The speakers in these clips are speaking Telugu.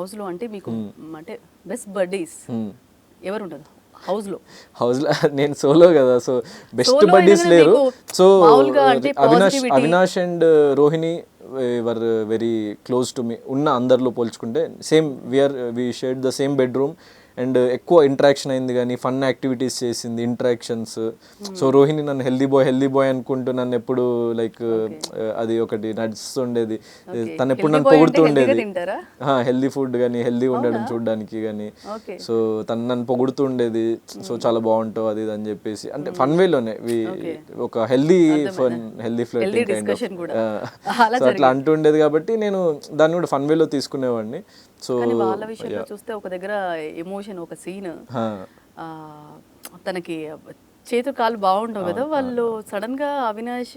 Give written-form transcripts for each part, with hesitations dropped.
హౌస్లో అంటే మీకు అంటే బెస్ట్ బడ్డీస్ ఎవరుంటారు హౌస్లో? హౌస్లో నేను సోలో కదా, సో బెస్ట్ Solo బడ్డీస్ అయినా లేరు. మీకు సో మామూలుగా అంటే positivity. Avinash and Rohini were very close to me. ఉన్న అందరిలో పోల్చుకుంటే same we shared the same bedroom and ఎక్కువ ఇంటరాక్షన్ అయింది, కానీ ఫన్ యాక్టివిటీస్ చేసింది, ఇంటరాక్షన్స్. సో రోహిణి నన్ను హెల్దీ బాయ్ అనుకుంటూ నన్ను ఎప్పుడు లైక్ అది ఒకటి నడుస్తుండేది. తను ఎప్పుడు నన్ను పొగుడుతూ ఉండేది, హెల్దీ ఫుడ్ కానీ హెల్దీ ఉండడం చూడడానికి కానీ. సో తను నన్ను పొగుడుతూ ఉండేది, సో చాలా బాగుంటావు అది ఇది అని చెప్పేసి, అంటే ఫన్ వేలోనే ఒక healthy flirting kind of. So అట్లా అంటూ ఉండేది కాబట్టి నేను దాన్ని కూడా ఫన్ వేలో తీసుకునేవాడిని. సో వాళ్ళ విషయంలో చూస్తే ఒక దగ్గర ఎమోషన్, ఒక సీన్, తనకి చేతు కాలు బాగుండవు కదా, వాళ్ళు సడన్ గా అవినాష్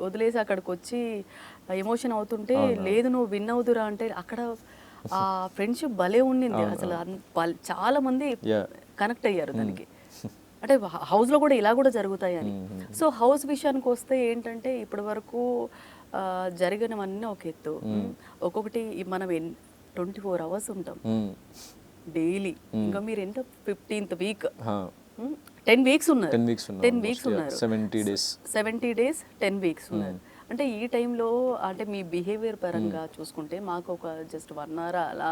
వదిలేసి అక్కడికి వచ్చి ఎమోషన్ అవుతుంటే లేదు నువ్వు విన్ అవుతురా అంటే అక్కడ ఆ ఫ్రెండ్షిప్ భలే ఉండింది అసలు. చాలా మంది కనెక్ట్ అయ్యారు దానికి. అంటే హౌస్ లో కూడా ఇలా కూడా జరుగుతాయి అని. సో హౌస్ విషయానికి వస్తే ఏంటంటే ఇప్పటి వరకు జరిగినవన్నీ ఒక ఎత్తు. ఒక్కొక్కటి మనం 24 hours ఉంటాం డైలీ. ఇంకా మీరు ఎంత 15th వీక్ 10 weeks ఉన్నారు, 10 weeks ఉన్నారు, 70 days 10 weeks ఉన్నారు. అంటే ఈ టైంలో అంటే మీ బిహేవియర్ పరంగా చూసుకుంటే మాకు ఒక జస్ట్ 1 hour అలా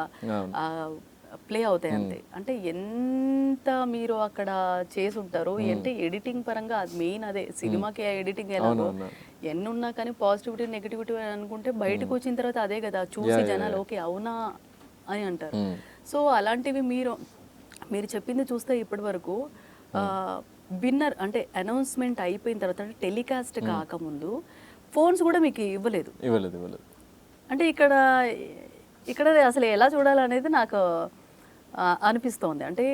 ప్లే అవుతాయి అంతే. అంటే ఎంత మీరు అక్కడ చేసి ఉంటారు అంటే ఎడిటింగ్ పరంగా అది మెయిన్. అదే సినిమాకి ఎడిటింగ్ ఎలాగో ఎన్ని ఉన్నా కానీ పాజిటివిటీ నెగిటివిటీ అనుకుంటే బయటకు వచ్చిన తర్వాత అదే కదా చూసి జనాలు ఓకే అవునా అని అంటారు. సో అలాంటివి మీరు చెప్పింది చూస్తే ఇప్పటి వరకు విన్నర్ అంటే అనౌన్స్మెంట్ అయిపోయిన తర్వాత అంటే టెలికాస్ట్ కాకముందు ఫోన్స్ కూడా మీకు ఇవ్వలేదు. అంటే ఇక్కడ అసలు ఎలా చూడాలనేది నాకు అనిపిస్తోంది. అంటే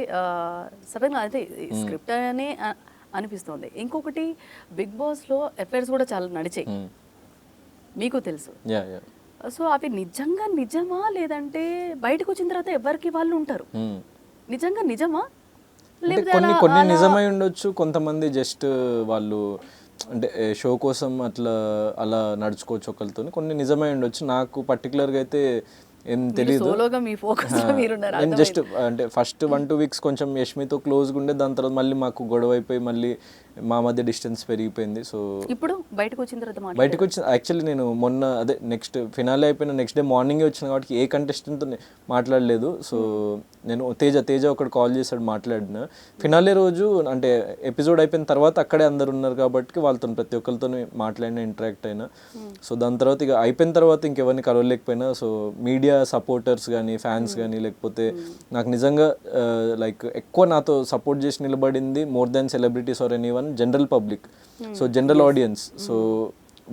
సడన్గా అయితే స్క్రిప్ట్ అనే అనిపిస్తోంది. ఇంకొకటి బిగ్ బాస్లో అఫైర్స్ కూడా చాలా నడిచాయి, మీకు తెలుసు. సో అవి నిజమా లేదంటే బయటకు వచ్చిన తర్వాత ఎవరికి వాళ్ళు ఉంటారు, నిజమా? కొన్ని నిజమై ఉండొచ్చు, కొంతమంది జస్ట్ వాళ్ళు అంటే షో కోసం అలా నడుచుకోవచ్చు ఒకరితో. కొన్ని నిజమై ఉండొచ్చు. నాకు పర్టికులర్గా అయితే ఏం తెలియదు. నేను జస్ట్ అంటే ఫస్ట్ 1-2 weeks కొంచెం యష్మితో క్లోజ్గా ఉండే, దాని తర్వాత మళ్ళీ మాకు గొడవ అయిపోయి మళ్ళీ మా మధ్య డిస్టెన్స్ పెరిగిపోయింది. సో ఇప్పుడు బయటకు వచ్చిన యాక్చువల్లీ నేను మొన్న అదే నెక్స్ట్ ఫినాలే అయిపోయిన నెక్స్ట్ డే మార్నింగే వచ్చిన కాబట్టి ఏ కంటెస్టెంట్తో మాట్లాడలేదు. సో నేను తేజ ఒకటి కాల్ చేశాడు, మాట్లాడిన. ఫినాలే రోజు అంటే ఎపిసోడ్ అయిపోయిన తర్వాత అక్కడే అందరు ఉన్నారు కాబట్టి వాళ్ళతో ప్రతి ఒక్కరితో మాట్లాడిన, ఇంటరాక్ట్ అయినా. సో దాని తర్వాత ఇక అయిపోయిన తర్వాత ఇంకెవరిని కలవలేకపోయినా. సో మీడియా సపోర్టర్స్ కానీ ఫ్యాన్స్ కానీ లేకపోతే నాకు నిజంగా లైక్ ఎక్కువ నాతో సపోర్ట్ చేసి నిలబడింది more than celebrities or anyone, general public. So general audience. So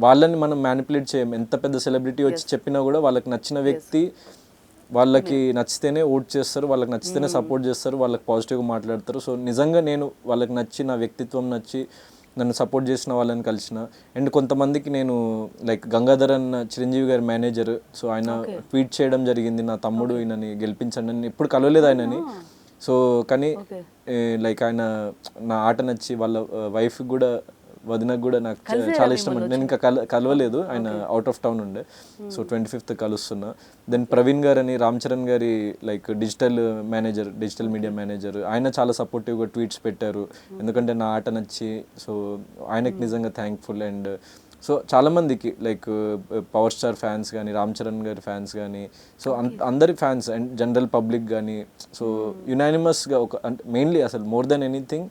వాళ్ళని మనం మ్యానిపులేట్ చేయం. ఎంత పెద్ద సెలబ్రిటీ వచ్చి చెప్పినా కూడా వాళ్ళకి నచ్చిన వ్యక్తి వాళ్ళకి నచ్చితేనే ఓట్ చేస్తారు, వాళ్ళకి నచ్చితేనే సపోర్ట్ చేస్తారు, వాళ్ళకి పాజిటివ్గా మాట్లాడతారు. సో నిజంగా నేను వాళ్ళకి నచ్చి, నా వ్యక్తిత్వం నచ్చి నన్ను సపోర్ట్ చేసిన వాళ్ళని కలిసిన. అండ్ కొంతమందికి నేను లైక్ గంగాధర్ అన్న చిరంజీవి గారి మేనేజర్, సో ఆయన ట్వీట్ చేయడం జరిగింది నా తమ్ముడు ఈయనని గెలిపించండి అని. ఎప్పుడు కలవలేదు ఆయనని. సో కానీ లైక్ ఆయన నా ఆట నచ్చి వాళ్ళ వైఫ్ కూడా, వదినకు కూడా నాకు చాలా ఇష్టం. నేను ఇంకా కలవలేదు, ఆయన అవుట్ ఆఫ్ టౌన్ ఉండే. So 25th కలుస్తున్నా. దెన్ ప్రవీణ్ గారు అని రామ్ చరణ్ గారి లైక్ డిజిటల్ మీడియా మేనేజర్, ఆయన చాలా సపోర్టివ్గా ట్వీట్స్ పెట్టారు ఎందుకంటే నా ఆట నచ్చి. సో ఆయనకి నిజంగా థ్యాంక్ఫుల్. అండ్ సో చాలామందికి లైక్ పవర్ స్టార్ ఫ్యాన్స్ కానీ, రామ్ చరణ్ గారి ఫ్యాన్స్ కానీ, సో అందరి ఫ్యాన్స్ అండ్ జనరల్ పబ్లిక్ కానీ. సో యునానిమస్గా ఒక అంటే మెయిన్లీ అసలు మోర్ దెన్ ఎనీథింగ్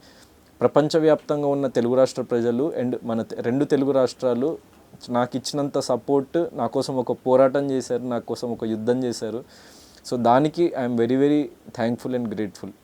ప్రపంచవ్యాప్తంగా ఉన్న తెలుగు రాష్ట్ర ప్రజలు అండ్ మన 2 తెలుగు రాష్ట్రాలు నాకు ఇచ్చినంత సపోర్ట్, నా కోసం ఒక పోరాటం చేశారు, నా కోసం ఒక యుద్ధం చేశారు. సో దానికి I'm very very thankful and grateful.